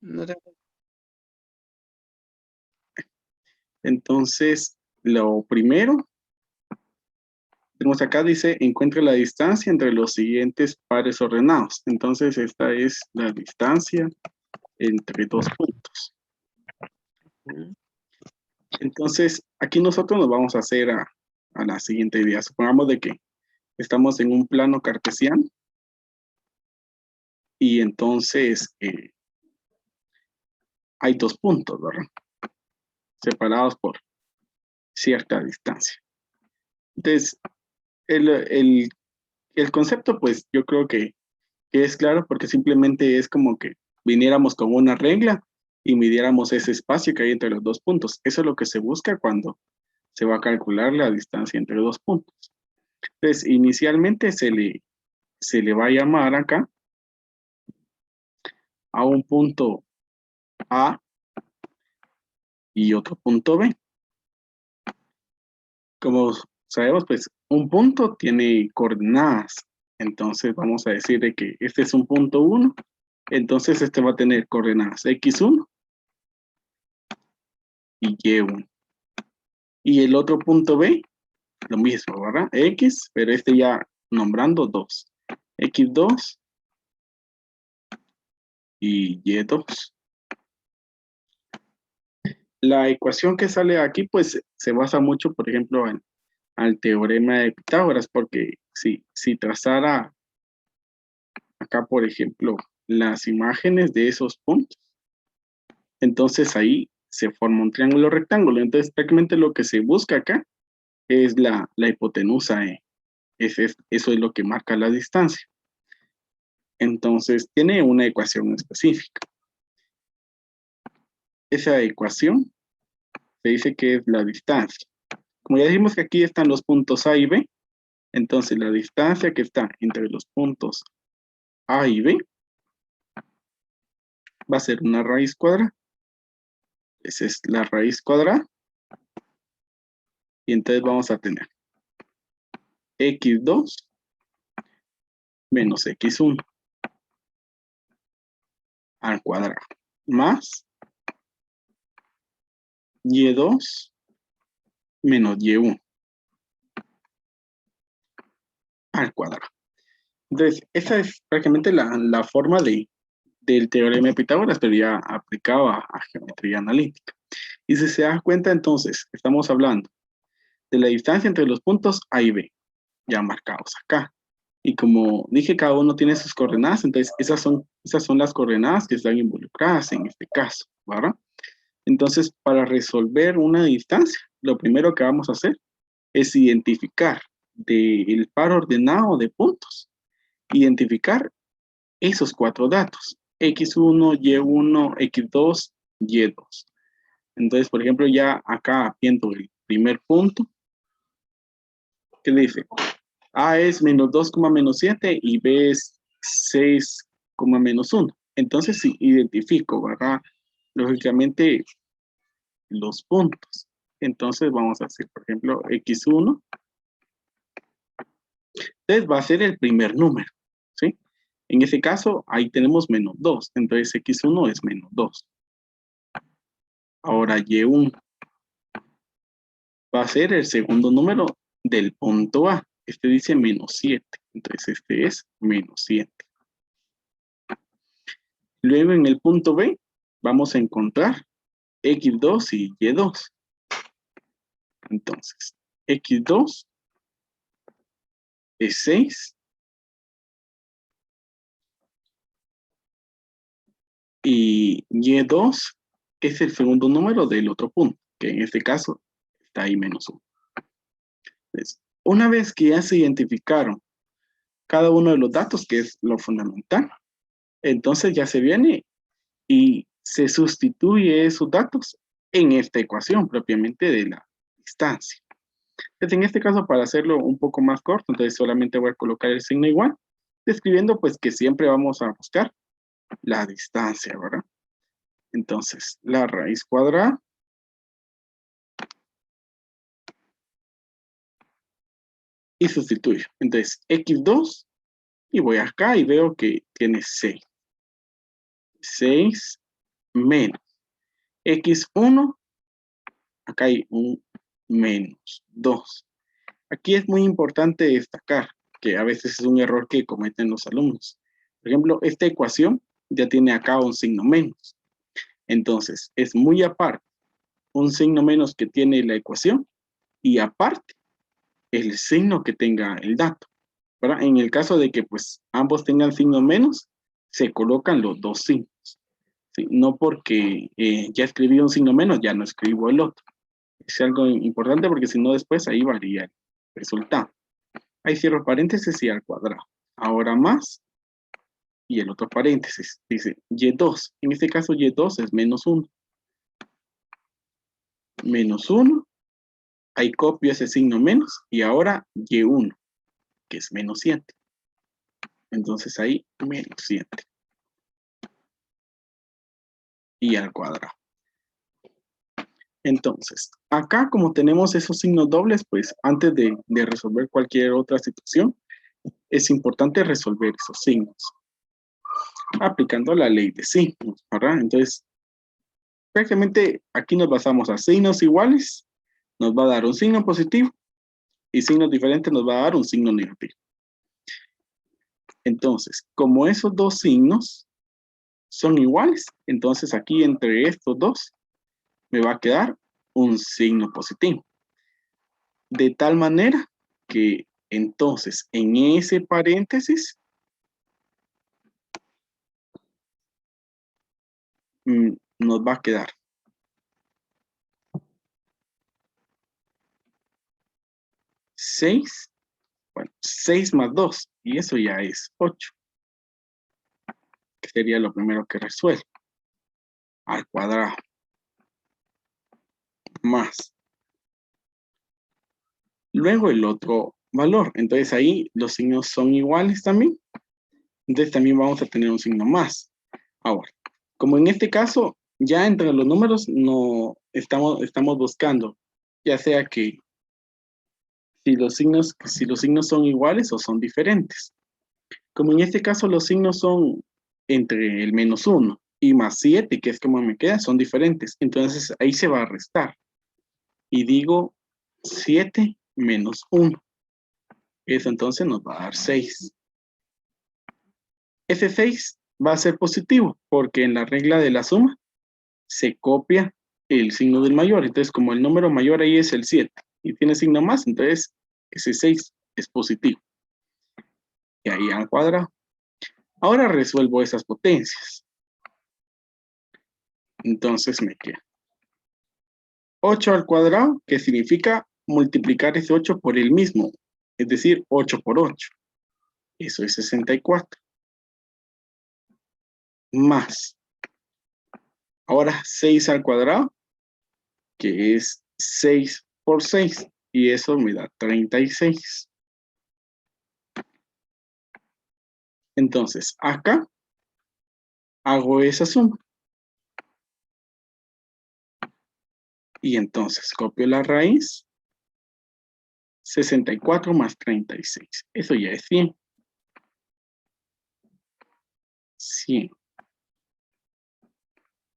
No te- Entonces, lo primero, tenemos acá, dice, encuentra la distancia entre los siguientes pares ordenados. Entonces, esta es la distancia entre dos puntos. Entonces, aquí nosotros nos vamos a hacer a la siguiente idea. Supongamos de que estamos en un plano cartesiano y entonces hay dos puntos, ¿verdad? Separados por cierta distancia. Entonces, el, el, el concepto, pues yo creo que es claro porque simplemente es como que viniéramos con una regla y midiéramos ese espacio que hay entre los dos puntos. Eso es lo que se busca cuando se va a calcular la distancia entre dos puntos. Entonces, inicialmente se le va a llamar acá a un punto A y otro punto B. Como sabemos, pues un punto tiene coordenadas. Entonces vamos a decir de que este es un punto 1. Entonces este va a tener coordenadas x1 y y1. Y el otro punto B, lo mismo, ¿verdad? X, pero este ya nombrando 2. X2 y Y2. La ecuación que sale aquí, pues se basa mucho, por ejemplo, al teorema de Pitágoras, porque si trazara acá, por ejemplo, las imágenes de esos puntos, entonces ahí se forma un triángulo rectángulo. Entonces, prácticamente lo que se busca acá es la hipotenusa E. Eso es lo que marca la distancia. Entonces, tiene una ecuación específica. Esa ecuación se dice que es la distancia. Como ya dijimos que aquí están los puntos A y B, entonces la distancia que está entre los puntos A y B va a ser una raíz cuadrada. Esa es la raíz cuadrada. Y entonces vamos a tener x2 menos x1 al cuadrado más y2 menos y1 al cuadrado. Entonces, esa es prácticamente la forma del teorema de Pitágoras, pero ya aplicado a geometría analítica. Y si se da cuenta, entonces, estamos hablando de la distancia entre los puntos A y B, ya marcados acá. Y como dije, cada uno tiene sus coordenadas, entonces esas son las coordenadas que están involucradas en este caso, ¿verdad? Entonces, para resolver una distancia, lo primero que vamos a hacer es identificar del par ordenado de puntos, identificar esos cuatro datos, x1, y1, x2, y2. Entonces, por ejemplo, ya acá viendo el primer punto, ¿qué le dice? A es menos 2,-7 y B es 6,-1. Entonces, si identifico, ¿verdad? Lógicamente, los puntos. Entonces, vamos a hacer, por ejemplo, x1. Entonces, va a ser el primer número, ¿sí? En ese caso, ahí tenemos menos 2. Entonces, x1 es menos 2. Ahora, y1 va a ser el segundo número del punto A. Este dice menos 7. Entonces, este es menos 7. Luego, en el punto B, vamos a encontrar x2 y y2. Entonces, x2 es 6 y y2 es el segundo número del otro punto, que en este caso está ahí menos 1. Entonces, una vez que ya se identificaron cada uno de los datos, que es lo fundamental, entonces ya se viene y se sustituye esos datos en esta ecuación propiamente de la distancia. Entonces, en este caso, para hacerlo un poco más corto, entonces solamente voy a colocar el signo igual, describiendo pues que siempre vamos a buscar la distancia, ¿verdad? Entonces, la raíz cuadrada y sustituyo. Entonces, x2 y voy acá y veo que tiene 6. 6 menos x1, acá hay un menos 2. Aquí es muy importante destacar que a veces es un error que cometen los alumnos. Por ejemplo, esta ecuación ya tiene acá un signo menos. Entonces, es muy aparte un signo menos que tiene la ecuación y aparte el signo que tenga el dato, ¿verdad? En el caso de que pues ambos tengan signo menos, se colocan los dos signos, ¿sí? No porque ya escribí un signo menos, ya no escribo el otro. Es algo importante porque si no después ahí varía el resultado. Ahí cierro paréntesis y al cuadrado. Ahora más y el otro paréntesis. Dice y2. En este caso y2 es menos 1. Menos 1. Ahí copio ese signo menos y ahora y1, que es menos 7. Entonces ahí menos 7. Y al cuadrado. Entonces, acá como tenemos esos signos dobles, pues antes de resolver cualquier otra situación, es importante resolver esos signos, aplicando la ley de signos, ¿verdad? Entonces, prácticamente aquí nos basamos a signos iguales, nos va a dar un signo positivo, y signos diferentes nos va a dar un signo negativo. Entonces, como esos dos signos son iguales, entonces aquí entre estos dos me va a quedar un signo positivo. De tal manera que entonces en ese paréntesis nos va a quedar 6, bueno, 6 más 2, y eso ya es 8, que sería lo primero que resuelvo, al cuadrado, más. Luego el otro valor, entonces ahí los signos son iguales también, entonces también vamos a tener un signo más. Ahora, como en este caso, ya entre los números no estamos buscando, ya sea que si los signos son iguales o son diferentes. Como en este caso los signos son entre el menos 1 y más 7, que es como me queda, son diferentes. Entonces ahí se va a restar. Y digo 7 menos 1. Eso entonces nos va a dar 6. Ese 6 va a ser positivo porque en la regla de la suma se copia el signo del mayor. Entonces como el número mayor ahí es el 7 y tiene signo más, entonces ese 6 es positivo. Y ahí al cuadrado. Ahora resuelvo esas potencias. Entonces me queda 8 al cuadrado, que significa multiplicar ese 8 por el mismo, es decir, 8 por 8. Eso es 64. Más. Ahora 6 al cuadrado, que es 6 por 6, y eso me da 36. Entonces, acá hago esa suma. Y entonces copio la raíz. 64 más 36. Eso ya es 100. 100.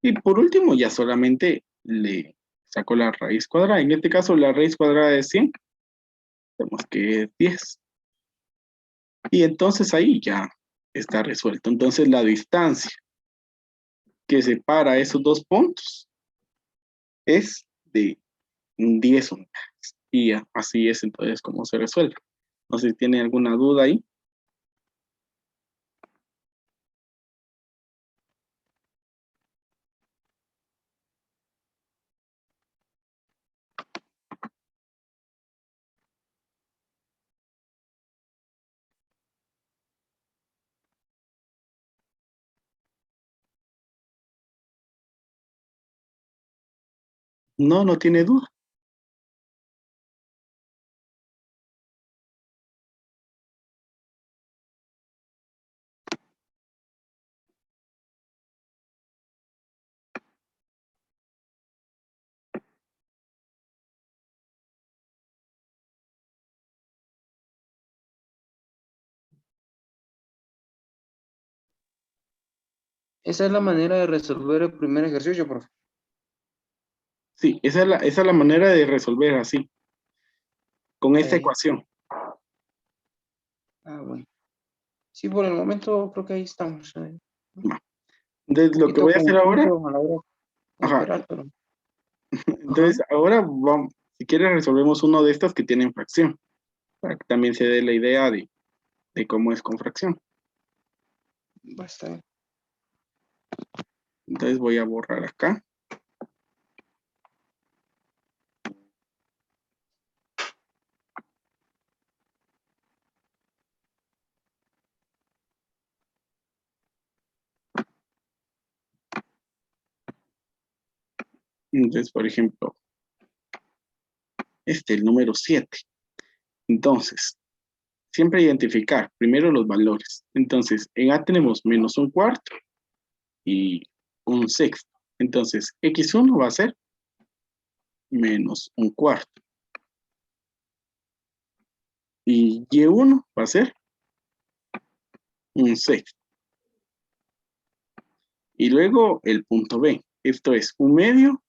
Y por último, ya solamente le saco la raíz cuadrada. En este caso, la raíz cuadrada de 100, tenemos que es 10. Y entonces ahí ya está resuelto. Entonces la distancia que separa esos dos puntos es de 10 unidades. Y ya, así es entonces como se resuelve. No sé si tiene alguna duda ahí. No, no tiene duda. Esa es la manera de resolver el primer ejercicio, profe. Sí, esa es la manera de resolver así, con esta Ahí. ecuación. Ah, bueno. Sí, por el momento creo que ahí estamos. Un Va. Entonces, lo que poquito voy a hacer ahora, confuso a la hora de ajá, operar, pero... Ajá. entonces ahora vamos, si quieres resolvemos uno de estos que tienen fracción, para que también se dé la idea de cómo es con fracción. Va a estar. Entonces voy a borrar acá. Entonces, por ejemplo, el número 7. Entonces, siempre identificar primero los valores. Entonces, en A tenemos menos un cuarto y un sexto. Entonces, x1 va a ser menos un cuarto. Y y1 va a ser un sexto. Y luego el punto B. Esto es un medio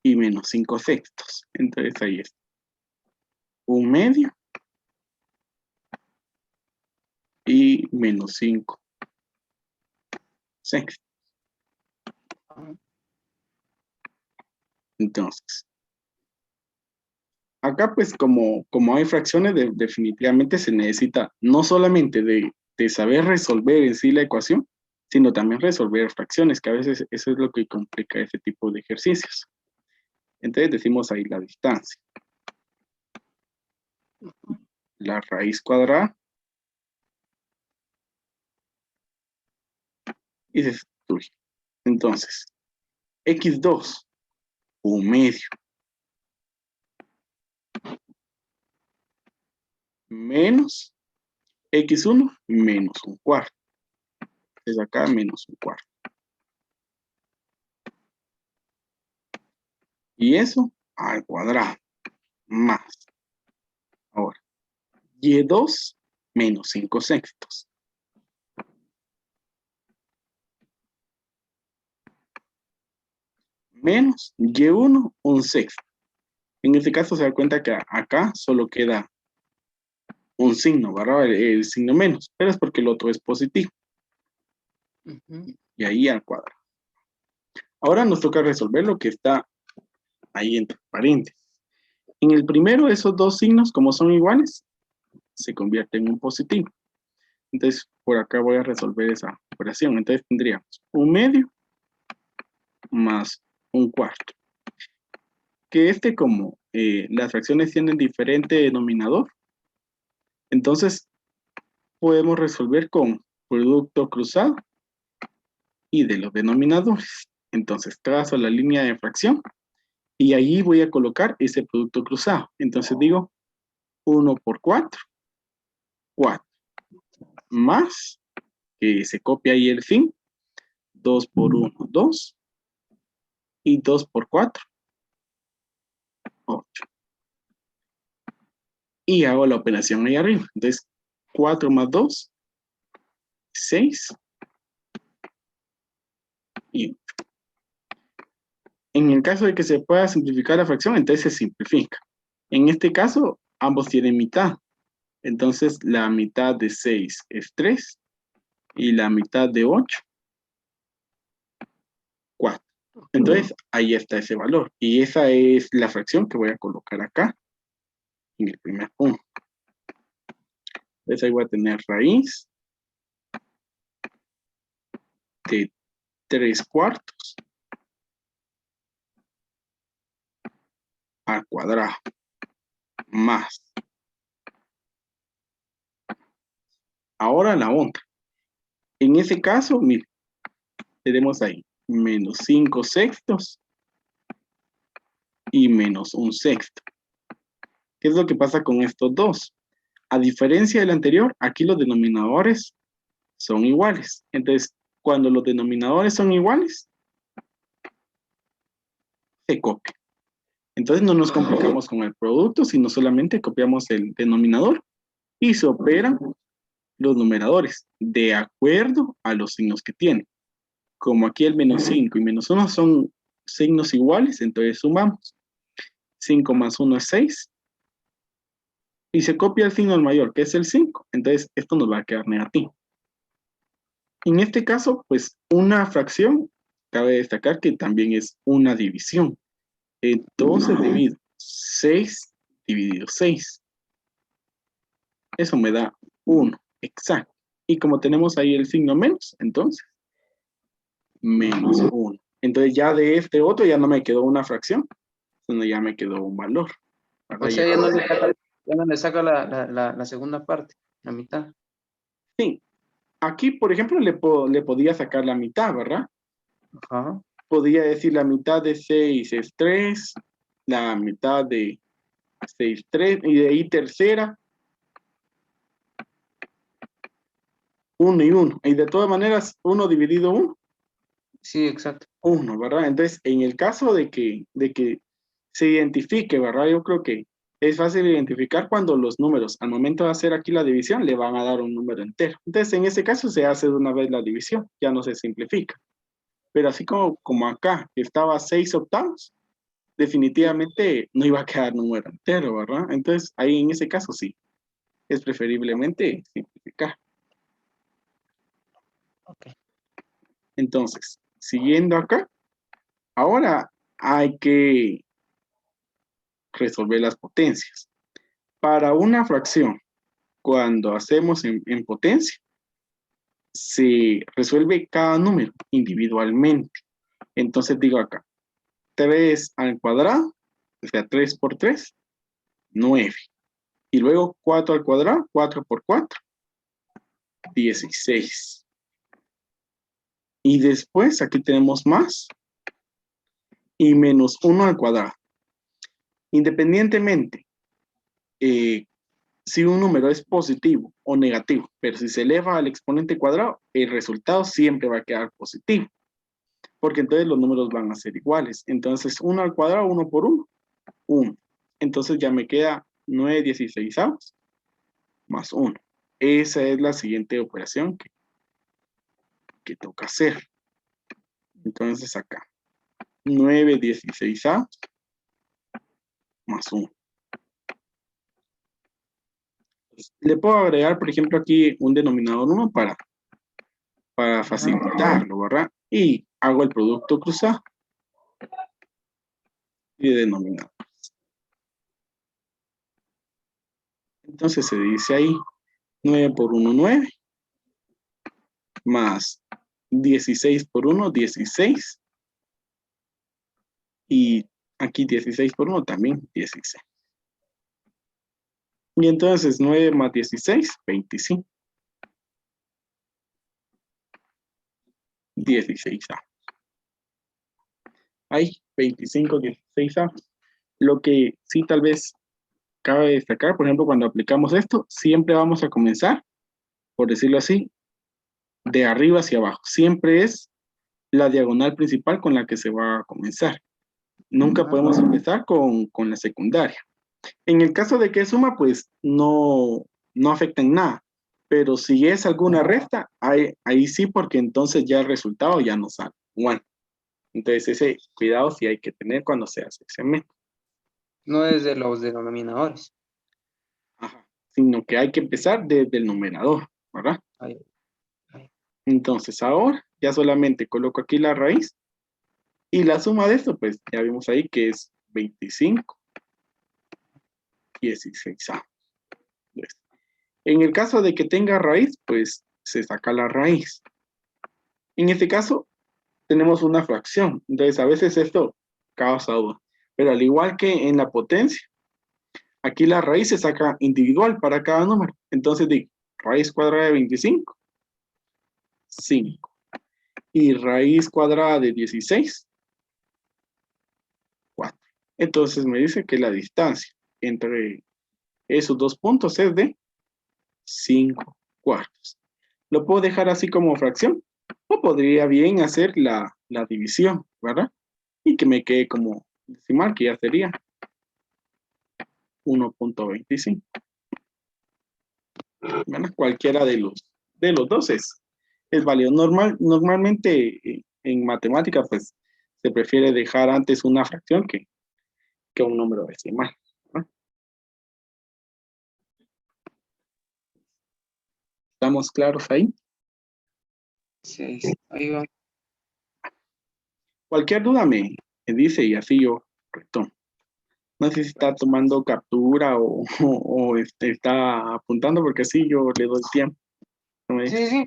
y menos 5 sextos. Entonces, ahí está. Un medio y menos 5 sextos. Entonces, acá pues como hay fracciones, definitivamente se necesita no solamente de saber resolver en sí la ecuación, sino también resolver fracciones, que a veces eso es lo que complica ese tipo de ejercicios. Entonces decimos ahí la distancia. La raíz cuadrada y se sustituye. Entonces, x2, un medio, menos x1, menos un cuarto. Entonces acá menos un cuarto. Y eso al cuadrado, más. Ahora, y2 menos 5 sextos. Menos y1 un sexto. En este caso se da cuenta que acá solo queda un signo, ¿verdad? El signo menos, pero es porque el otro es positivo. Y ahí al cuadrado. Ahora nos toca resolver lo que está ahí entre paréntesis. En el primero, esos dos signos, como son iguales, se convierten en un positivo. Entonces, por acá voy a resolver esa operación. Entonces tendríamos un medio más un cuarto. Que como las fracciones tienen diferente denominador, entonces podemos resolver con producto cruzado y de los denominadores. Entonces trazo la línea de fracción y ahí voy a colocar ese producto cruzado. Entonces digo 1 por 4, 4, más, que se copia ahí el fin, 2 por 1, 2, y 2 por 4, 8. Y hago la operación ahí arriba. Entonces, 4 más 2, 6. Y en el caso de que se pueda simplificar la fracción, entonces se simplifica. En este caso, ambos tienen mitad. Entonces, la mitad de 6 es 3 y la mitad de 8, 4. Entonces, ahí está ese valor. Y esa es la fracción que voy a colocar acá, en el primer punto. Entonces, ahí voy a tener raíz de 3 cuartos al cuadrado, más. Ahora la otra. En ese caso, mire, tenemos ahí menos 5 sextos y menos un sexto. ¿Qué es lo que pasa con estos dos? A diferencia del anterior, aquí los denominadores son iguales. Entonces, cuando los denominadores son iguales, se copia. Entonces no nos complicamos con el producto, sino solamente copiamos el denominador y se operan los numeradores de acuerdo a los signos que tienen. como aquí el menos 5 y menos 1 son signos iguales, entonces sumamos. 5 más 1 es 6. Y se copia el signo al mayor, que es el 5. Entonces, esto nos va a quedar negativo. En este caso, pues, una fracción, cabe destacar que también es una división. Entonces, divido 6 dividido 6. Eso me da 1, exacto. Y como tenemos ahí el signo menos, entonces, menos 1. Entonces, ya de este otro ya no me quedó una fracción, sino ya me quedó un valor. O ¿Verdad? sea, ya no le saca la segunda parte, la mitad. Sí, aquí, por ejemplo, le podía sacar la mitad, ¿verdad? Ajá. Podía decir la mitad de 6 es 3, la mitad de 6, 3, y de ahí tercera, 1 y 1. Y de todas maneras, 1 dividido 1, Sí, exacto. 1, ¿verdad? Entonces, en el caso de que se identifique, ¿verdad? Yo creo que es fácil identificar cuando los números, al momento de hacer aquí la división, le van a dar un número entero. Entonces, en ese caso se hace de una vez la división, ya no se simplifica. Pero así como acá, que estaba 6 octavos, definitivamente no iba a quedar número entero, ¿verdad? Entonces, ahí en ese caso sí, es preferiblemente simplificar. Ok. Entonces, siguiendo acá, ahora hay que resolver las potencias. Para una fracción, cuando hacemos en potencia, se resuelve cada número individualmente. Entonces digo acá, 3 al cuadrado, o sea, 3 por 3, 9. Y luego 4 al cuadrado, 4 por 4, 16. Y después aquí tenemos más y menos 1 al cuadrado. Independientemente si un número es positivo o negativo, pero si se eleva al exponente cuadrado, el resultado siempre va a quedar positivo, porque entonces los números van a ser iguales. Entonces 1 al cuadrado, 1 por 1, 1. Entonces ya me queda 9 16avos más 1. Esa es la siguiente operación que toca hacer. Entonces acá, 9 16avos más 1. Le puedo agregar, por ejemplo, aquí un denominador 1 para facilitarlo, ¿verdad? Y hago el producto cruzado y denominador. Entonces se dice ahí 9 por 1, 9, más 16 por 1, 16. Y aquí 16 por 1 también 16. Y entonces 9 más 16, 25. 16 A. Ahí, 25, 16 A. Lo que sí tal vez cabe destacar, por ejemplo, cuando aplicamos esto, siempre vamos a comenzar, por decirlo así, de arriba hacia abajo. Siempre es la diagonal principal con la que se va a comenzar. Nunca podemos empezar con la secundaria. En el caso de que es suma, pues no afecta en nada. Pero si es alguna resta, ahí sí, porque entonces ya el resultado ya no sale. Bueno, entonces ese cuidado sí hay que tener cuando se hace ese método. No es de los denominadores. Ajá. Sino que hay que empezar desde el numerador, ¿verdad? Ahí, ahí. Entonces ahora ya solamente coloco aquí la raíz y la suma de esto, pues ya vimos ahí que es 25, 16. En el caso de que tenga raíz, pues se saca la raíz. En este caso, tenemos una fracción. Entonces, a veces esto causa duda. Pero al igual que en la potencia, aquí la raíz se saca individual para cada número. Entonces, digo, raíz cuadrada de 25, 5. Y raíz cuadrada de 16, 4. Entonces, me dice que la distancia entre esos dos puntos es de 5 cuartos. Lo puedo dejar así como fracción, o podría bien hacer la división, ¿verdad? Y que me quede como decimal, que ya sería 1.25. ¿Verdad? Cualquiera de los dos es es válido. Normalmente en matemática, pues, se prefiere dejar antes una fracción que un número decimal, ¿no? ¿Estamos claros ahí? 6. Ahí va. Cualquier duda me dice y así yo retomo. No sé si está tomando captura o está apuntando, porque así yo le doy tiempo. ¿No me dice? Sí.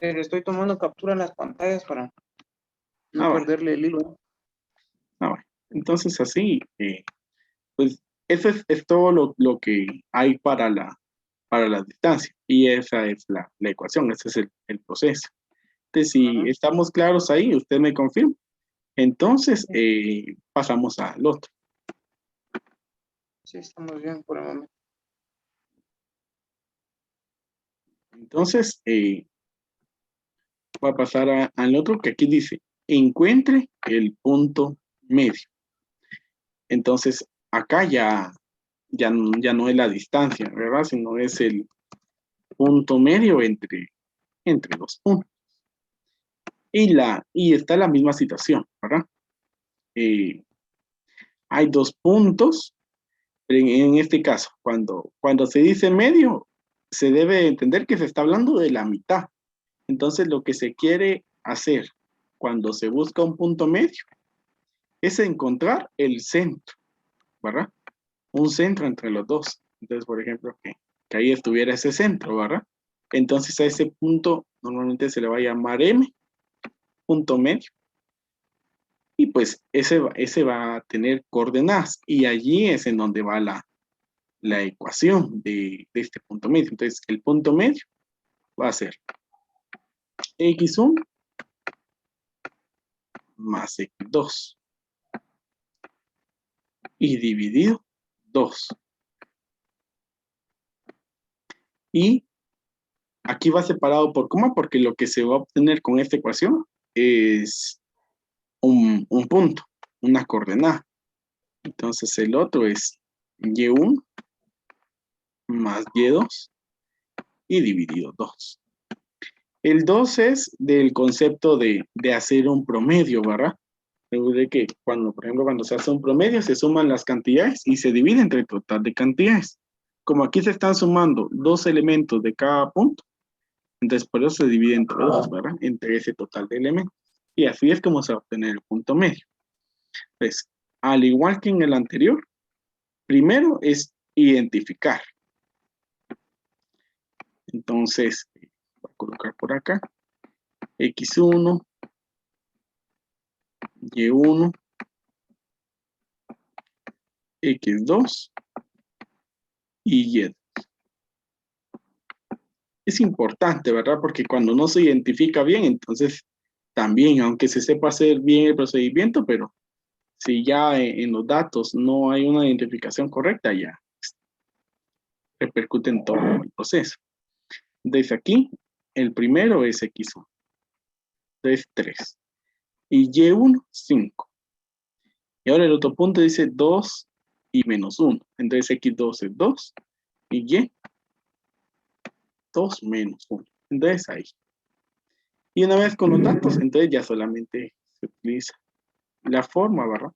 Pero estoy tomando captura en las pantallas para no Va. perderle el hilo. Va. Entonces así, pues eso es todo lo que hay para la distancia. Y esa es la ecuación, ese es el proceso. Entonces, si estamos claros ahí, usted me confirma. Entonces, pasamos al otro. Sí, estamos bien por el momento. Entonces, voy a pasar al otro que aquí dice, encuentre el punto medio. Entonces, acá ya no es la distancia, ¿verdad? Sino es el punto medio entre dos puntos. Y está la misma situación, ¿verdad? Hay dos puntos. En este caso, cuando se dice medio, se debe entender que se está hablando de la mitad. Entonces, lo que se quiere hacer cuando se busca un punto medio es encontrar el centro, ¿verdad? Un centro entre los dos. Entonces, por ejemplo, que ahí estuviera ese centro, ¿verdad? Entonces, a ese punto normalmente se le va a llamar M, punto medio. Y pues ese va a tener coordenadas. Y allí es en donde va la ecuación de este punto medio. Entonces, el punto medio va a ser x1 más x2 y dividido 2. Y aquí va separado por coma porque lo que se va a obtener con esta ecuación es un punto, una coordenada. Entonces, el otro es y1 más y2 y dividido 2. El 2 es del concepto de hacer un promedio, ¿verdad? De que por ejemplo, cuando se hace un promedio, se suman las cantidades y se divide entre el total de cantidades. Como aquí se están sumando dos elementos de cada punto, entonces por eso se divide entre dos, ¿verdad? Entre ese total de elementos. Y así es como se va a obtener el punto medio. Pues, al igual que en el anterior, primero es identificar. Entonces, voy a colocar por acá x1, y1, x2 y y. Es importante, ¿verdad? Porque cuando no se identifica bien, entonces también, aunque se sepa hacer bien el procedimiento, pero si ya en los datos no hay una identificación correcta, ya repercute en todo el proceso. Desde aquí, el primero es x1, entonces 3, y y1, 5. Y ahora el otro punto dice 2 y menos 1, entonces x2 es 2, y y 2 menos 1, entonces ahí. Y una vez con los datos, entonces ya solamente se utiliza la forma, ¿verdad?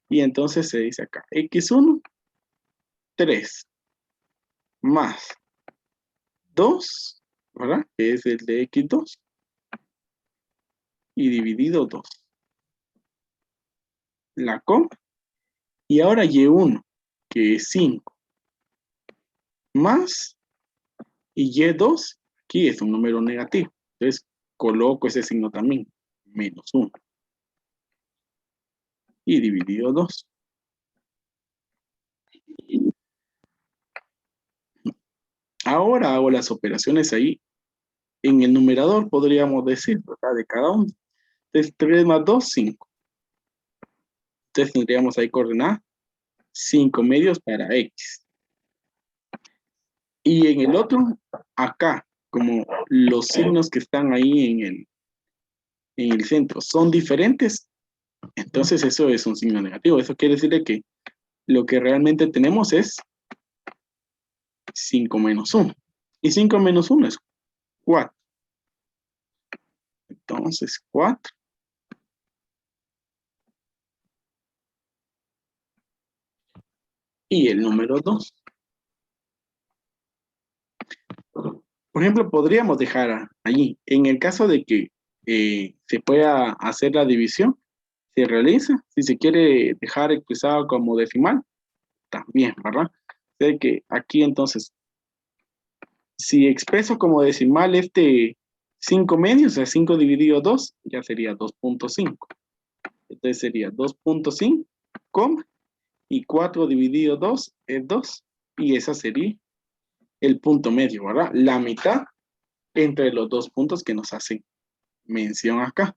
Y entonces se dice acá, x1, 3, más 2, ¿verdad? Que es el de x2, y dividido 2. La coma. Y ahora y1, que es 5, más, y y2, aquí es un número negativo. Entonces, coloco ese signo también, menos 1. Y dividido 2. Ahora hago las operaciones ahí. En el numerador podríamos decir, ¿verdad? De cada uno. Entonces, 3 más 2, 5. Entonces tendríamos ahí coordenada 5 medios para x. Y en el otro, acá, como los signos que están ahí en el centro son diferentes, entonces eso es un signo negativo. Eso quiere decir que lo que realmente tenemos es 5 menos 1. Y 5 menos 1 es 4. Entonces, 4. Y el número 2. Por ejemplo, podríamos dejar allí. En el caso de que se pueda hacer la división, se realiza. Si se quiere dejar expresado como decimal, también, ¿verdad? Sé que aquí entonces, si expreso como decimal 5 medios, o sea, 5 dividido 2, ya sería 2.5. Entonces sería 2.5, y 4 dividido 2 es 2. Y esa sería el punto medio, ¿verdad? La mitad entre los dos puntos que nos hacen mención acá.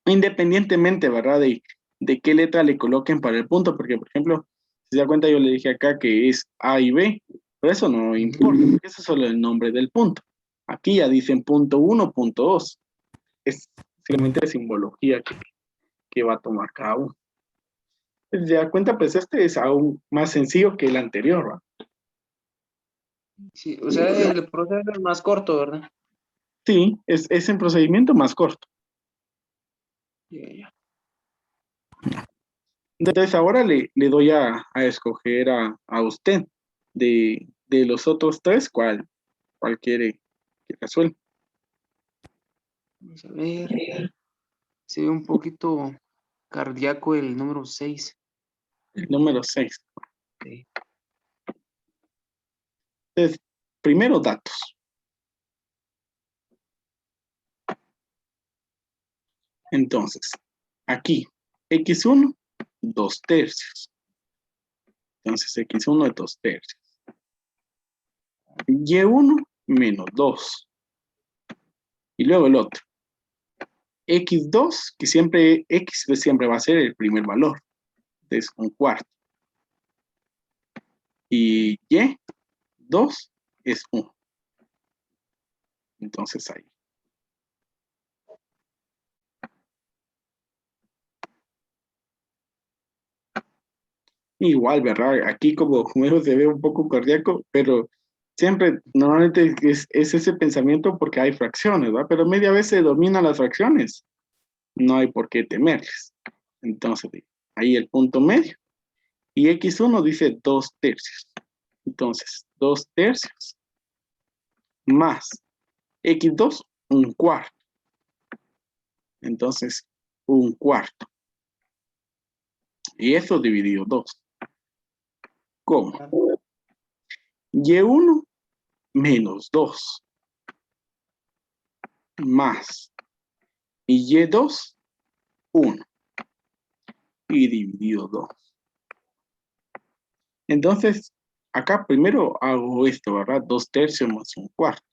Independientemente, ¿verdad? De qué letra le coloquen para el punto, porque, por ejemplo, si se da cuenta, yo le dije acá que es A y B, pero eso no importa, porque eso es solo el nombre del punto. Aquí ya dicen punto 1, punto 2. Es simplemente simbología que va a tomar cada uno. Si se da cuenta, pues este es aún más sencillo que el anterior, ¿verdad? Sí, o sea, el proceso es más corto, ¿verdad? Sí, es en procedimiento más corto. Ya, ya. Entonces ahora le doy a escoger a usted de los otros tres, ¿cuál quiere que resuelva? Vamos a ver. Se ve un poquito cardíaco el número 6. El número 6. Sí. Entonces, primero datos. Entonces, aquí, x1, 2 tercios. Entonces, x1 es 2 tercios. Y1 menos 2. Y luego el otro. X2, que siempre, X siempre va a ser el primer valor. Entonces, un cuarto. Y Y2 es 1. Entonces ahí. Igual, ¿verdad? Aquí como juego se ve un poco cardíaco, pero siempre, normalmente es ese pensamiento porque hay fracciones, ¿verdad? Pero media vez se dominan las fracciones. No hay por qué temerles. Entonces, ahí el punto medio. Y x1 dice 2 tercios. Entonces, 2 tercios más x2, un cuarto. Entonces, un cuarto. Y eso dividido 2. ¿Cómo? Y1 menos 2 más. Y Y2, 1. Y dividido 2. Entonces, acá primero hago esto, ¿verdad? 2 tercios más un cuarto.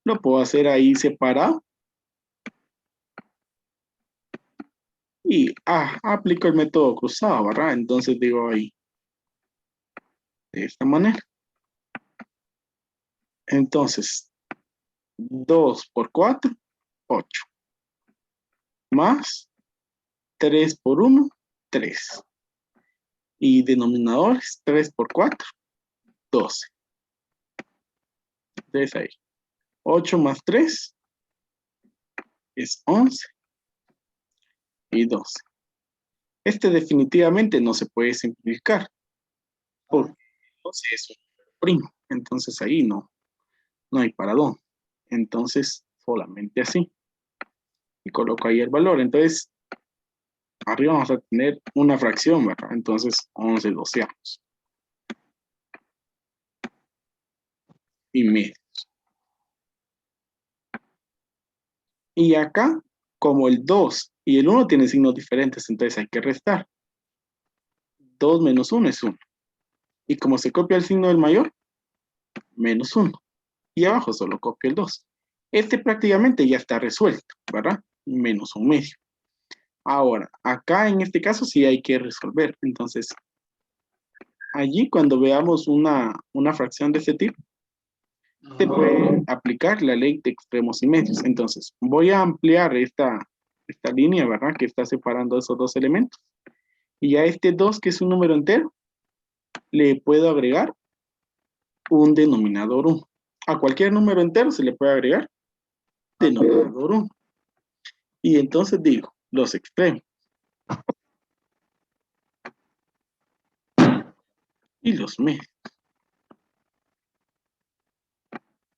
Lo puedo hacer ahí separado. Y aplico el método cruzado, ¿verdad? Entonces digo ahí, de esta manera. Entonces, 2 por 4, 8. Más 3 por 1, 3. Y denominadores, 3 por 4, 12. Entonces ahí, 8 más 3 es 11 y 12. Este definitivamente no se puede simplificar, porque entonces es un primo. Entonces ahí no hay para dónde. Entonces, solamente así. Y coloco ahí el valor. Entonces, arriba vamos a tener una fracción, ¿verdad? Entonces, 11 doceavos. Y medio. Y acá, como el 2 y el 1 tienen signos diferentes, entonces hay que restar. 2 menos 1 es 1. Y como se copia el signo del mayor, menos 1. Y abajo solo copio el 2. Este prácticamente ya está resuelto, ¿verdad? Menos un medio. Ahora, acá en este caso sí hay que resolver. Entonces, allí cuando veamos una fracción de este tipo, se puede aplicar la ley de extremos y medios. Entonces, voy a ampliar esta línea, ¿verdad? Que está separando esos dos elementos. Y a este 2, que es un número entero, le puedo agregar un denominador 1. A cualquier número entero se le puede agregar denominador 1. Y entonces digo, los extremos. Y los medios.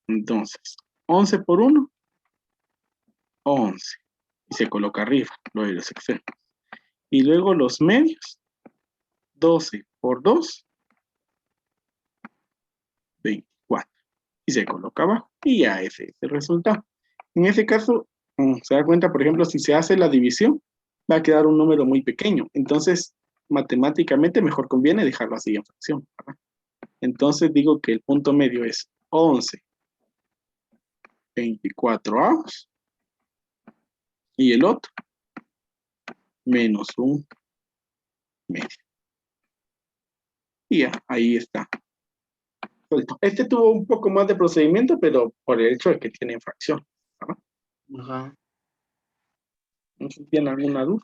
Entonces, 11 por 1, 11. Y se coloca arriba, lo de los extremos. Y luego los medios, 12 por 2, 24. Y se coloca abajo. Y ya ese es el resultado. En ese caso, se da cuenta, por ejemplo, si se hace la división, va a quedar un número muy pequeño. Entonces, matemáticamente mejor conviene dejarlo así en fracción, ¿verdad? Entonces digo que el punto medio es 11 24avos y el otro menos un medio. Y ya, ahí está. Este tuvo un poco más de procedimiento, pero por el hecho de que tiene fracción, ¿verdad? Ajá. No sé si tienen alguna duda.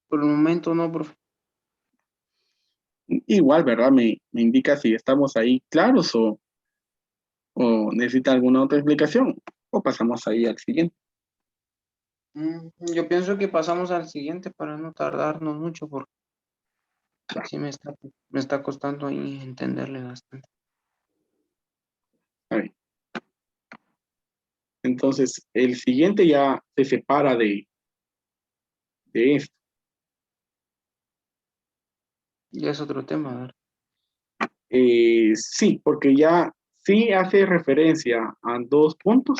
Por el momento no, profe. Igual, ¿verdad? Me indica si estamos ahí claros o necesita alguna otra explicación o pasamos ahí al siguiente. Yo pienso que pasamos al siguiente para no tardarnos mucho, porque sí me está costando ahí entenderle bastante. A ver. Entonces, el siguiente ya se separa de esto. Ya es otro tema, ¿verdad? Sí, porque ya sí hace referencia a dos puntos,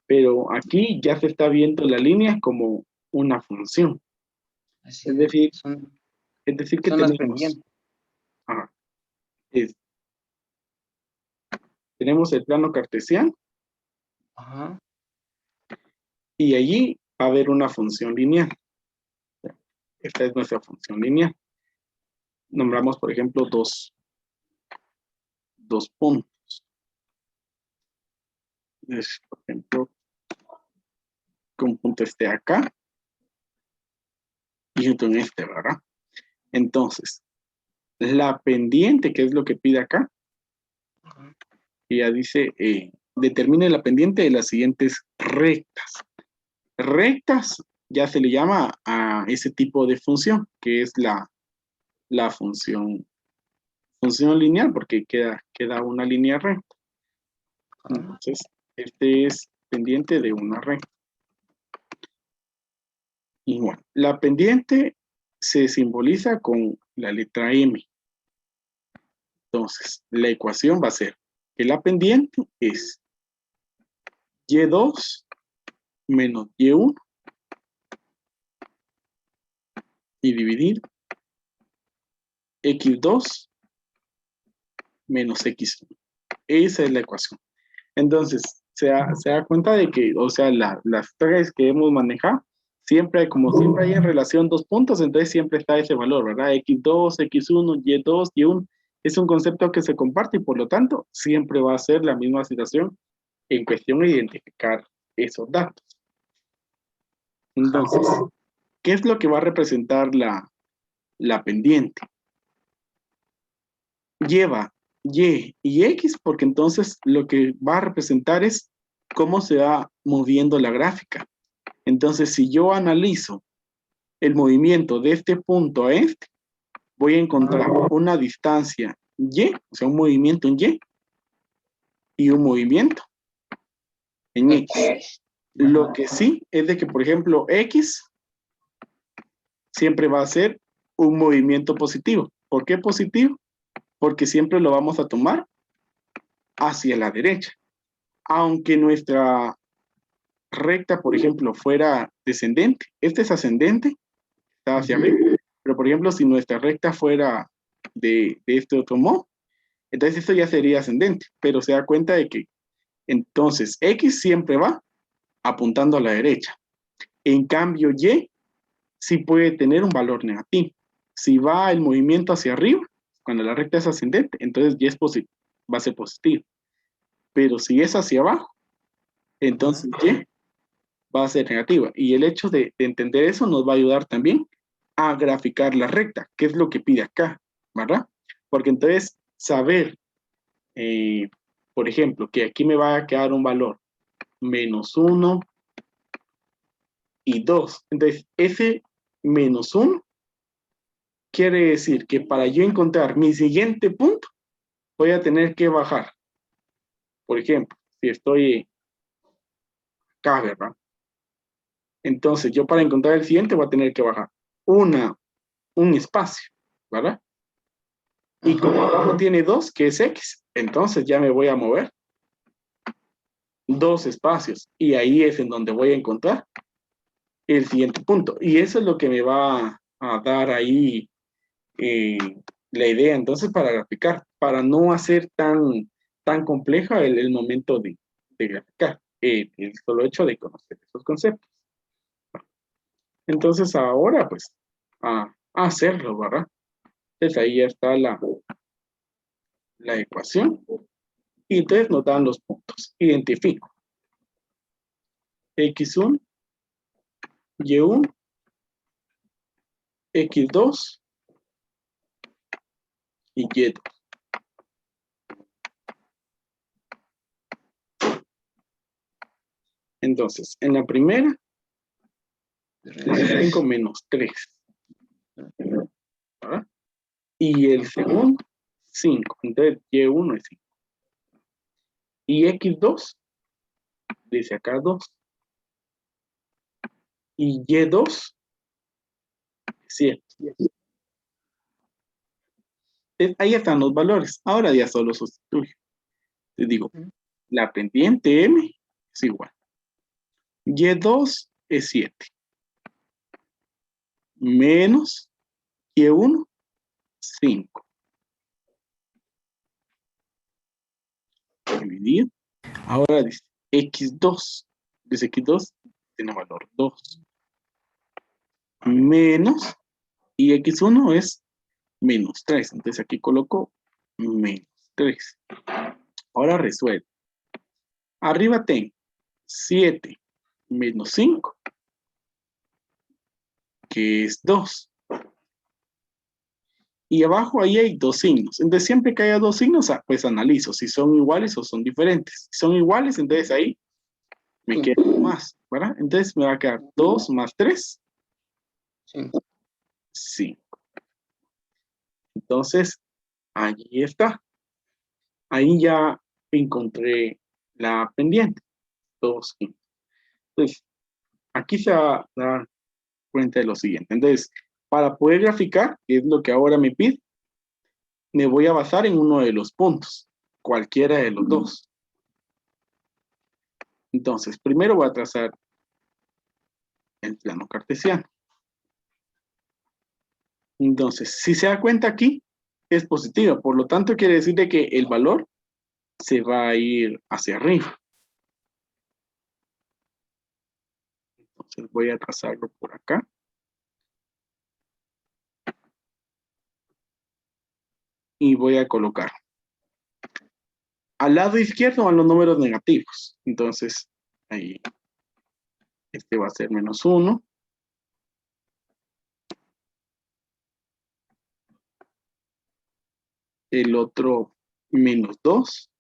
pero aquí ya se está viendo la línea como una función. Así Es decir, son, es decir que son las tenemos, pendientes. ajá, tenemos el plano cartesiano Ajá. y allí va a haber una función lineal. Esta es nuestra función lineal. Nombramos, por ejemplo, dos puntos. Por ejemplo, que un punto esté acá y otro en este, ¿verdad? Entonces, la pendiente, que es lo que pide acá, Ajá. ella dice, determine la pendiente de las siguientes rectas. Rectas ya se le llama a ese tipo de función, que es la función lineal, porque queda una línea recta. Entonces, este es pendiente de una recta. Y bueno, la pendiente se simboliza con la letra M. Entonces, la ecuación va a ser que la pendiente es Y2 menos Y1 y dividir X2 menos X1. Esa es la ecuación. Entonces, se da cuenta de que, o sea, las tres que hemos manejado, como siempre hay en relación dos puntos, entonces siempre está ese valor, ¿verdad? X2, X1, Y2, Y1. Es un concepto que se comparte y por lo tanto siempre va a ser la misma situación en cuestión de identificar esos datos. Entonces, ¿qué es lo que va a representar la pendiente? Lleva Y y X, porque entonces lo que va a representar es cómo se va moviendo la gráfica. Entonces, si yo analizo el movimiento de este punto a este, voy a encontrar una distancia Y, o sea, un movimiento en Y y un movimiento en X. Lo que sí es de que, por ejemplo, X siempre va a ser un movimiento positivo. ¿Por qué positivo? Porque siempre lo vamos a tomar hacia la derecha. Aunque nuestra recta, por ejemplo, fuera descendente, este es ascendente, está hacia arriba, pero por ejemplo, si nuestra recta fuera de este otro modo, entonces esto ya sería ascendente, pero se da cuenta de que entonces X siempre va apuntando a la derecha. En cambio, Y sí puede tener un valor negativo. Si va el movimiento hacia arriba, cuando la recta es ascendente, entonces Y es va a ser positivo. Pero si es hacia abajo, entonces Y va a ser negativa. Y el hecho de entender eso nos va a ayudar también a graficar la recta, que es lo que pide acá, ¿verdad? Porque entonces saber, por ejemplo, que aquí me va a quedar un valor menos 1 y 2. Entonces, ese menos 1 quiere decir que para yo encontrar mi siguiente punto, voy a tener que bajar. Por ejemplo, si estoy acá, ¿verdad? Entonces, yo para encontrar el siguiente voy a tener que bajar un espacio, ¿verdad? Y como abajo tiene 2, que es X, entonces ya me voy a mover 2 espacios. Y ahí es en donde voy a encontrar el siguiente punto. Y eso es lo que me va a dar ahí la idea entonces para graficar, para no hacer tan compleja el momento de graficar, el solo hecho de conocer esos conceptos. Entonces ahora pues a hacerlo, ¿verdad? Entonces ahí ya está la ecuación y entonces nos dan los puntos. Identifico x1, y1, x2 y y2. Entonces, en la primera, 5 menos 3. ¿Verdad? Y el segundo, 5. Entonces, y1 es 5. Y x2, dice acá 2. Y y2, 7. Ahí están los valores. Ahora ya solo sustituyo. Les digo, la pendiente m es igual. Y2 es 7. Menos y1, 5. Dividido. Ahora dice x2. Dice x2 tiene valor 2. Menos, y x1 es menos 3. Entonces aquí coloco menos 3. Ahora resuelvo. Arriba tengo 7 menos 5, que es 2. Y abajo ahí hay 2 signos. Entonces siempre que haya 2 signos, pues analizo si son iguales o son diferentes. Si son iguales, entonces ahí me queda más, ¿verdad? Entonces me va a quedar 2 más 3. 5. Entonces, allí está. Ahí ya encontré la pendiente. 2. Entonces, aquí se va a dar cuenta de lo siguiente. Entonces, para poder graficar, que es lo que ahora me pide, me voy a basar en uno de los puntos, cualquiera de los dos. Entonces, primero voy a trazar el plano cartesiano. Entonces, si se da cuenta aquí, es positiva. Por lo tanto, quiere decir de que el valor se va a ir hacia arriba. Entonces, voy a trazarlo por acá. Y voy a colocar. Al lado izquierdo van los números negativos. Entonces, ahí, este va a ser menos 1. El otro menos 2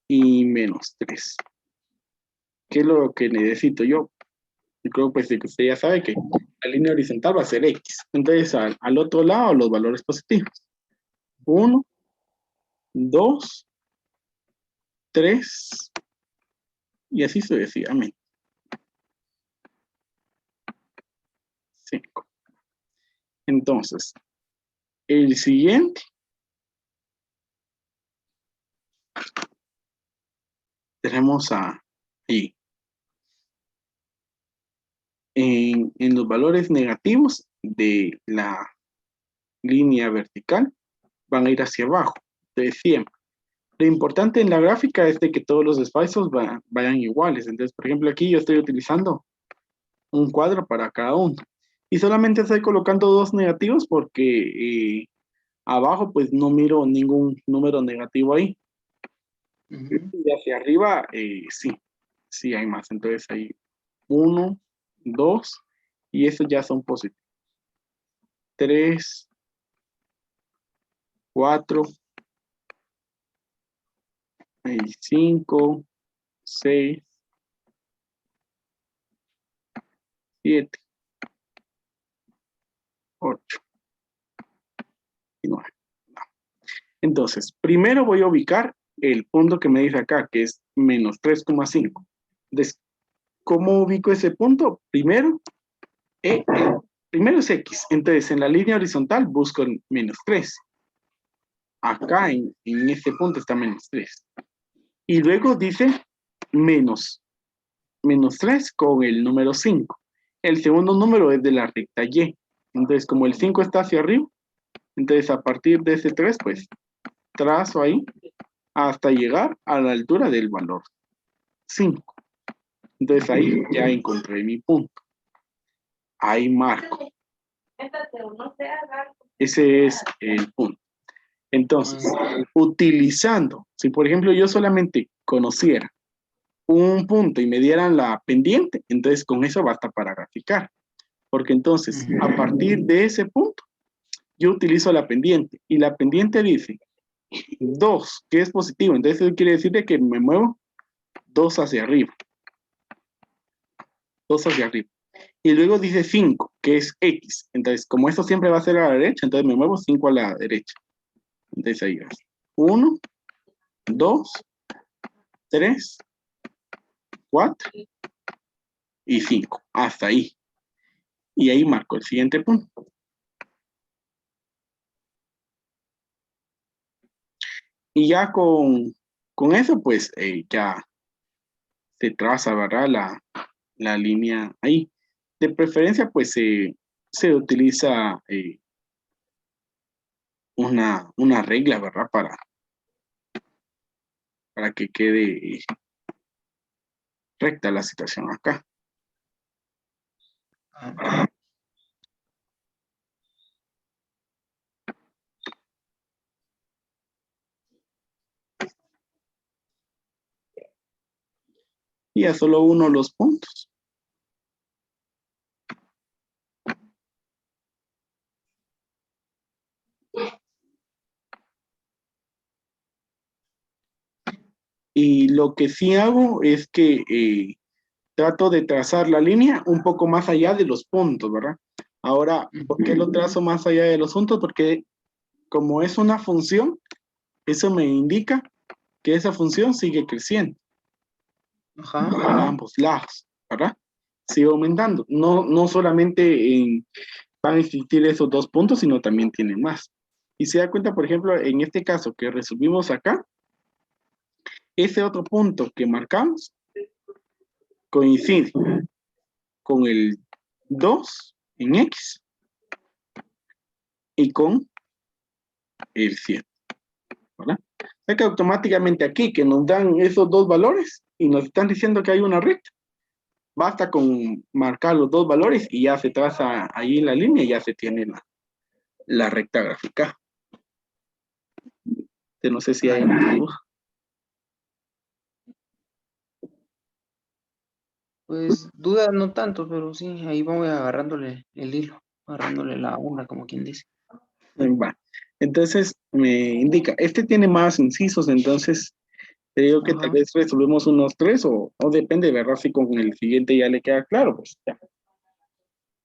y menos 3. ¿Qué es lo que necesito yo? Yo creo pues que usted ya sabe que la línea horizontal va a ser X. Entonces al otro lado los valores positivos. 1, 2, 3 y así sucesivamente. 5. Entonces, el siguiente tenemos ahí. En los valores negativos de la línea vertical van a ir hacia abajo, de siempre. Lo importante en la gráfica es de que todos los espacios vayan iguales. Entonces, por ejemplo, aquí yo estoy utilizando un cuadro para cada uno. Y solamente estoy colocando 2 negativos porque abajo pues no miro ningún número negativo ahí. Y hacia arriba sí hay más. Entonces hay 1, 2 y esos ya son positivos. 3, 4, Ahí 5, 6, 7, 8 y 9. Entonces, primero voy a ubicar el punto que me dice acá, que es menos 3,5. Entonces, ¿cómo ubico ese punto? Primero es X. Entonces, en la línea horizontal busco el menos 3. Acá en este punto está menos 3. Y luego dice menos 3 con el número 5. El segundo número es de la recta Y. Entonces, como el 5 está hacia arriba, entonces a partir de ese 3, pues trazo ahí hasta llegar a la altura del valor 5. Entonces ahí ya encontré mi punto. Ahí marco. Ese es el punto. Entonces, utilizando, si por ejemplo yo solamente conociera un punto y me dieran la pendiente, entonces con eso basta para graficar. Porque entonces, a partir de ese punto, yo utilizo la pendiente. Y la pendiente dice 2, que es positivo. Entonces eso quiere decir que me muevo 2 hacia arriba. 2 hacia arriba. Y luego dice 5, que es X. Entonces, como esto siempre va a ser a la derecha, entonces me muevo 5 a la derecha. Entonces ahí va. 1, 2, 3, 4 y 5. Hasta ahí. Y ahí marco el siguiente punto. Y ya con eso, pues ya se traza, ¿verdad? La línea ahí. De preferencia, pues se utiliza una regla, ¿verdad? Para que quede recta la situación acá. Y ya solo uno los puntos. Y lo que sí hago es que trato de trazar la línea un poco más allá de los puntos, ¿verdad? Ahora, ¿por qué lo trazo más allá de los puntos? Porque como es una función, eso me indica que esa función sigue creciendo. Ajá. A ambos lados, ¿verdad? Sigue aumentando. No solamente van a existir esos 2 puntos, sino también tienen más. Y se da cuenta, por ejemplo, en este caso que resolvimos acá, ese otro punto que marcamos coincide con el 2 en X y con el 7, ¿verdad? O sea que automáticamente aquí que nos dan esos 2 valores y nos están diciendo que hay una recta, basta con marcar los 2 valores y ya se traza ahí la línea y ya se tiene la recta gráfica. No sé si hay una duda. Pues duda no tanto, pero sí, ahí voy agarrándole el hilo, agarrándole la onda, como quien dice. Va. Entonces me indica, este tiene más incisos, entonces te digo que tal Ajá. vez resolvemos unos 3 o depende, ¿verdad? Si con el siguiente ya le queda claro, pues ya.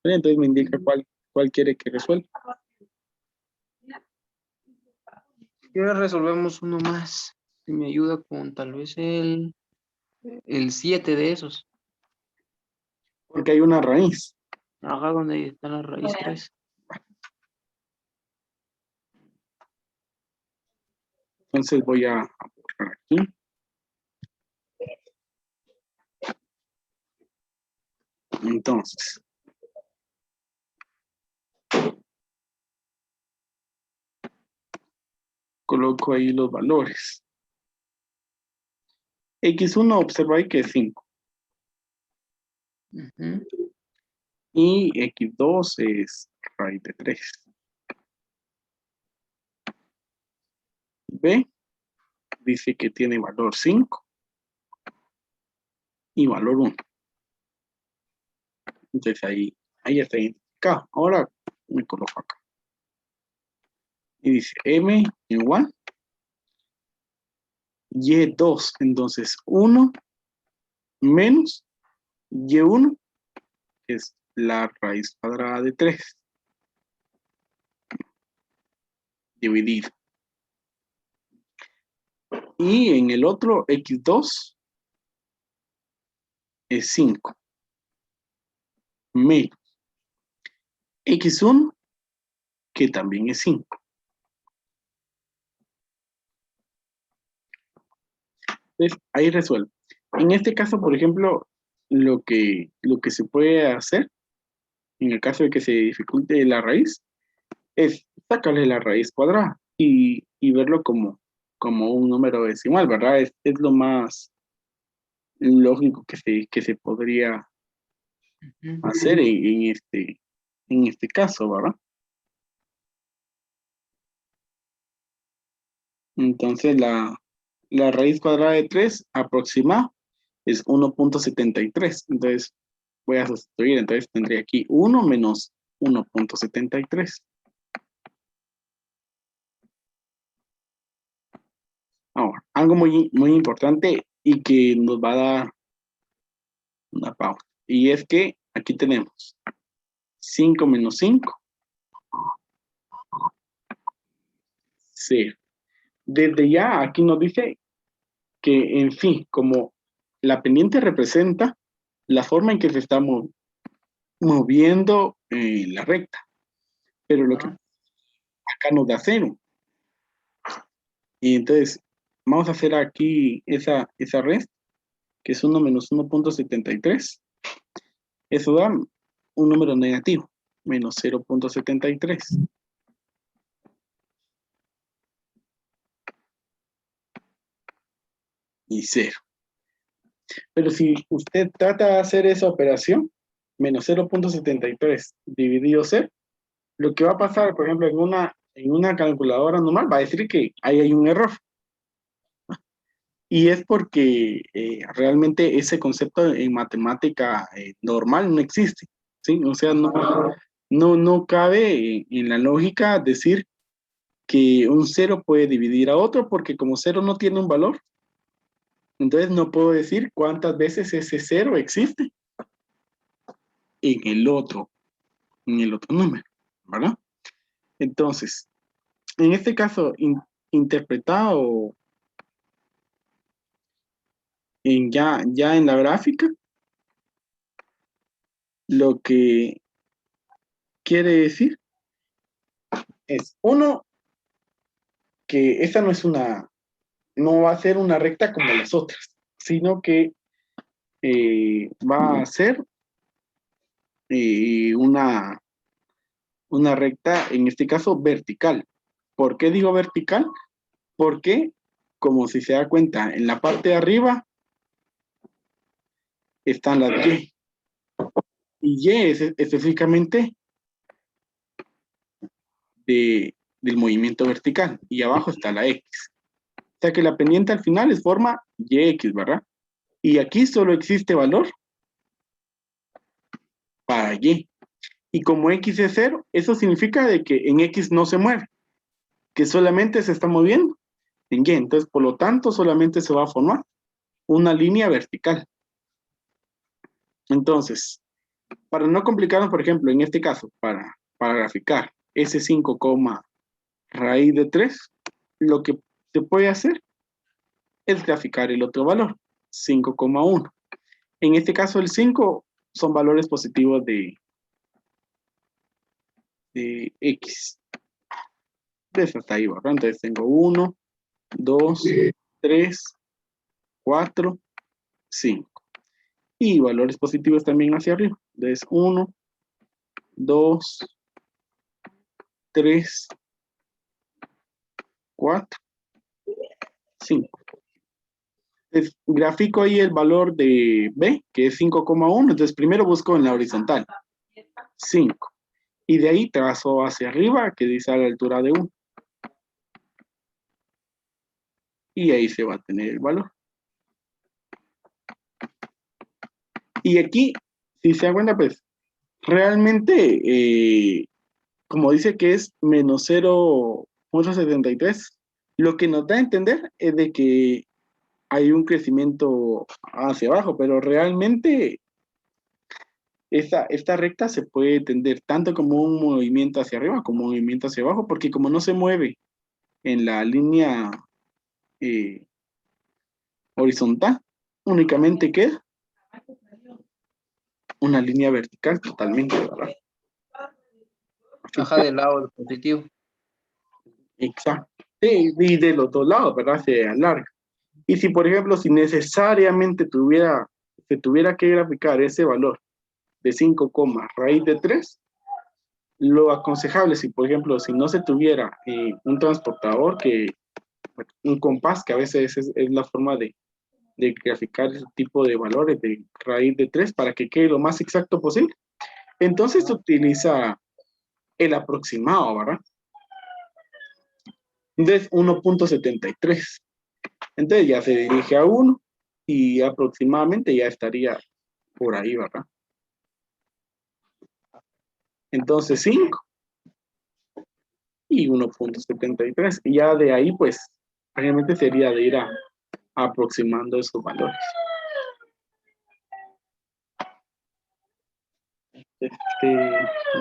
Entonces me indica cuál quiere que resuelva. Y ahora resolvemos uno más. Si me ayuda con tal vez el 7 de esos. Porque hay una raíz. Ajá, donde está la raíz 3. Entonces voy a borrar aquí. Entonces, coloco ahí los valores. X1 observa ahí que es 5. Y X2 es raíz de 3. B dice que tiene valor 5 y valor 1. Entonces ahí está identificado. Ahora me coloco acá. Y dice M igual y2. Entonces, 1 menos y1 es la raíz cuadrada de 3 dividido. Y en el otro, x2 es 5 menos x1, que también es 5. Entonces, ahí resuelvo. En este caso, por ejemplo, lo que se puede hacer, en el caso de que se dificulte la raíz, es sacarle la raíz cuadrada y verlo como un número decimal, ¿verdad? Es lo más lógico que se podría hacer en este caso, ¿verdad? Entonces, la raíz cuadrada de 3 aproximada es 1.73. Entonces, voy a sustituir. Entonces, tendría aquí 1 menos 1.73. Ahora, algo muy importante y que nos va a dar una pausa. Y es que aquí tenemos 5 menos 5, 0. Desde ya aquí nos dice que, en fin, como la pendiente representa la forma en que se está moviendo la recta. Pero lo que acá nos da 0. Y entonces, vamos a hacer aquí esa resta, que es 1 menos 1.73. Eso da un número negativo, menos 0.73. Y 0. Pero si usted trata de hacer esa operación, menos 0.73 dividido 0, lo que va a pasar, por ejemplo, en una calculadora normal, va a decir que ahí hay un error. Y es porque realmente ese concepto en matemática normal no existe, ¿sí? O sea, no cabe en la lógica decir que un 0 puede dividir a otro, porque como 0 no tiene un valor, entonces no puedo decir cuántas veces ese 0 existe en el otro número, ¿verdad? Entonces, en este caso, interpretado ya en la gráfica, lo que quiere decir es, uno, que esta no va a ser una recta como las otras, sino que va a ser una recta, en este caso, vertical. ¿Por qué digo vertical? Porque, como si se da cuenta, en la parte de arriba están las Y. Y Y es específicamente del movimiento vertical. Y abajo está la X. O sea que la pendiente al final es forma YX, ¿verdad? Y aquí solo existe valor para Y. Y como X es 0, eso significa de que en X no se mueve, que solamente se está moviendo en Y. Entonces, por lo tanto, solamente se va a formar una línea vertical. Entonces, para no complicarnos, por ejemplo, en este caso, para graficar ese 5, raíz de 3, lo que se puede hacer es graficar el otro valor, 5,1. En este caso, el 5 son valores positivos de X. Entonces, hasta ahí, ¿verdad? Entonces, tengo 1, 2, 3, 4, 5. Y valores positivos también hacia arriba. Entonces, 1, 2, 3, 4, 5. Entonces, grafico ahí el valor de B, que es 5,1. Entonces, primero busco en la horizontal 5. Y de ahí trazo hacia arriba, que dice a la altura de 1. Y ahí se va a tener el valor. Y aquí, si se dan cuenta, pues, realmente, como dice que es menos 0.73, lo que nos da a entender es de que hay un crecimiento hacia abajo, pero realmente esta recta se puede entender tanto como un movimiento hacia arriba como un movimiento hacia abajo, porque como no se mueve en la línea eh, horizontal, únicamente queda una línea vertical totalmente, ¿verdad? Así, Ajá, del lado del positivo. exacto. Y de los dos lados, ¿verdad? Se alarga. Y si, por ejemplo, si necesariamente se tuviera que graficar ese valor de 5, raíz de 3, lo aconsejable, si por ejemplo, si no se tuviera un transportador, un compás, que a veces es la forma de graficar ese tipo de valores de raíz de 3 para que quede lo más exacto posible, entonces se utiliza el aproximado, ¿verdad? Entonces, 1.73. Entonces ya se dirige a 1 y aproximadamente ya estaría por ahí, ¿verdad? Entonces 5 y 1.73. Y ya de ahí, pues, realmente sería de ir aproximando esos valores.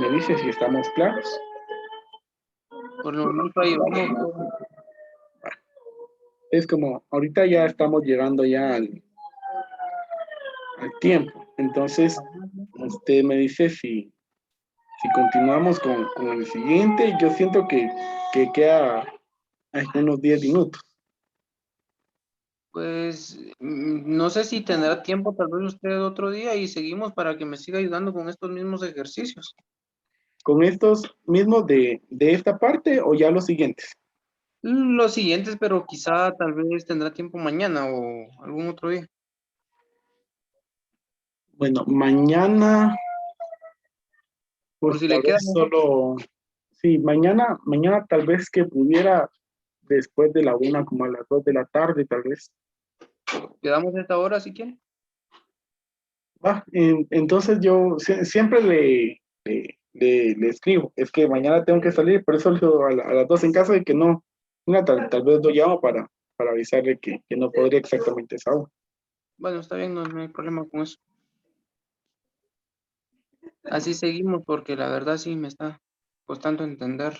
Me dice si estamos claros. Por el momento ahí vamos. Es como, ahorita ya estamos llegando ya al tiempo. Entonces, usted me dice si continuamos con el siguiente. Yo siento que queda unos 10 minutos. Pues no sé si tendrá tiempo tal vez usted otro día y seguimos para que me siga ayudando con estos mismos ejercicios. ¿Con estos mismos de esta parte o ya los siguientes? Los siguientes, pero quizá tal vez tendrá tiempo mañana o algún otro día. Bueno, mañana, Por pues si le tal vez queda, solo, sí, mañana tal vez que pudiera después de la 1, como a las 2 de la tarde, tal vez. quedamos a esta hora si quiere. Entonces yo siempre le escribo, es que mañana tengo que salir, por eso a las 2 en caso de que no, tal vez lo llamo para avisarle que no podría exactamente esa hora. Bueno, está bien, no hay problema con eso. Así seguimos porque la verdad sí me está costando entender.